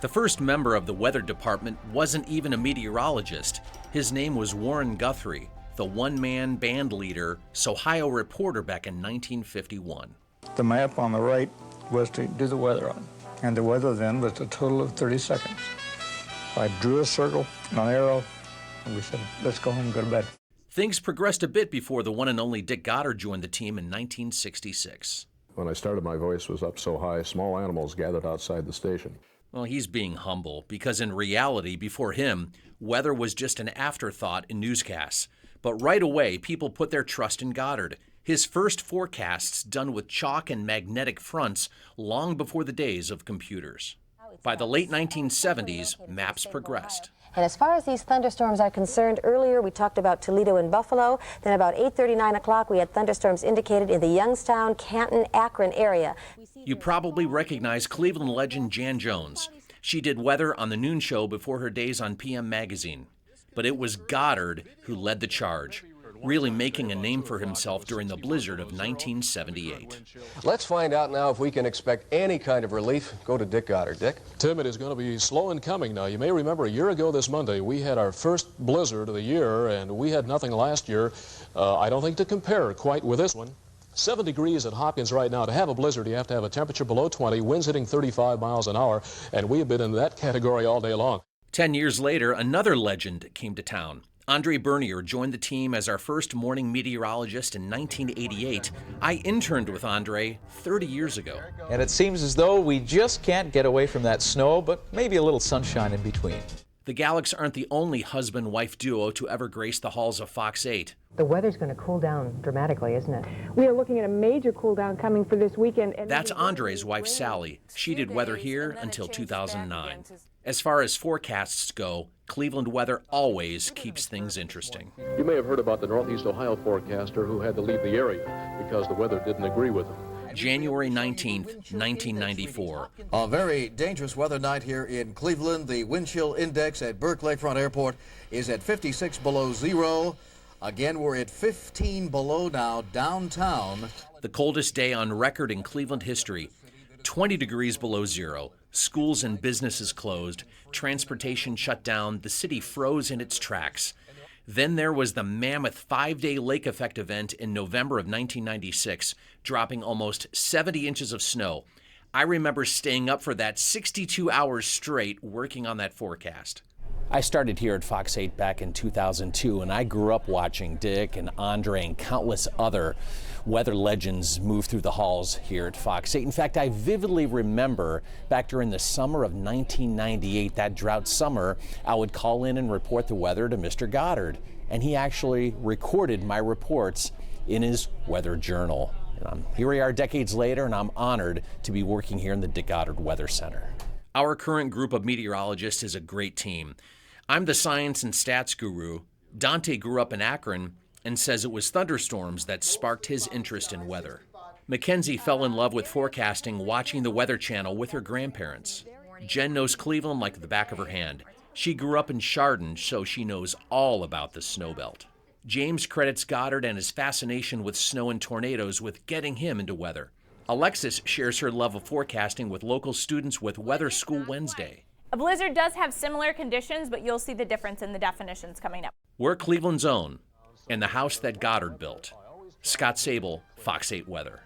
The first member of the weather department wasn't even a meteorologist. His name was Warren Guthrie, the one-man band leader, Ohio reporter back in 1951. The map on the right was to do the weather on, and the weather then was a total of 30 seconds. So I drew a circle, an arrow, and we said, let's go home and go to bed. Things progressed a bit before the one and only Dick Goddard joined the team in 1966. When I started, my voice was up so high, small animals gathered outside the station. Well, he's being humble because in reality, before him, weather was just an afterthought in newscasts. But right away, people put their trust in Goddard. His first forecasts done with chalk and magnetic fronts long before the days of computers. By the late 1970s, maps progressed. And as far as these thunderstorms are concerned, earlier we talked about Toledo and Buffalo. Then about 8:30, 9 o'clock, we had thunderstorms indicated in the Youngstown, Canton, Akron area. You probably recognize Cleveland legend Jan Jones. She did weather on the noon show before her days on PM Magazine. But it was Goddard who led the charge, really making a name for himself during the blizzard of 1978. Let's find out now if we can expect any kind of relief. Go to Dick Goddard. Dick? Tim, it is going to be slow in coming now. You may remember a year ago this Monday, we had our first blizzard of the year, and we had nothing last year. I don't think to compare quite with this one. 7 degrees at Hopkins right now. To have a blizzard, you have to have a temperature below 20, winds hitting 35 miles an hour, and we have been in that category all day long. 10 years later, another legend came to town. Andre Bernier joined the team as our first morning meteorologist in 1988. I interned with Andre 30 years ago. And it seems as though we just can't get away from that snow, but maybe a little sunshine in between. The Gallics aren't the only husband-wife duo to ever grace the halls of Fox 8. The weather's going to cool down dramatically, isn't it? We are looking at a major cool down coming for this weekend. That's Andre's wife, Sally. She did weather here until 2009. As far as forecasts go, Cleveland weather always keeps things interesting. You may have heard about the Northeast Ohio forecaster who had to leave the area because the weather didn't agree with him. January 19th, 1994. A very dangerous weather night here in Cleveland. The wind chill index at Burke Lakefront Airport is at 56 below zero. Again, we're at 15 below now downtown. The coldest day on record in Cleveland history. 20 degrees below zero. Schools and businesses closed. Transportation shut down. The city froze in its tracks. Then there was the mammoth 5-day lake effect event in November of 1996, dropping almost 70 inches of snow. I remember staying up for that 62 hours straight working on that forecast. I started here at Fox 8 back in 2002, and I grew up watching Dick and Andre and countless other weather legends move through the halls here at Fox 8. In fact, I vividly remember back during the summer of 1998, that drought summer, I would call in and report the weather to Mr. Goddard, and he actually recorded my reports in his weather journal. And here we are decades later, and I'm honored to be working here in the Dick Goddard Weather Center. Our current group of meteorologists is a great team. I'm the science and stats guru. Dante grew up in Akron and says it was thunderstorms that sparked his interest in weather. Mackenzie fell in love with forecasting watching the Weather Channel with her grandparents. Jen knows Cleveland like the back of her hand. She grew up in Chardon, so she knows all about the snow belt. James credits Goddard and his fascination with snow and tornadoes with getting him into weather. Alexis shares her love of forecasting with local students with Weather School Wednesday. A blizzard does have similar conditions, but you'll see the difference in the definitions coming up. We're Cleveland's own, and the house that Goddard built. Scott Sable, Fox 8 Weather.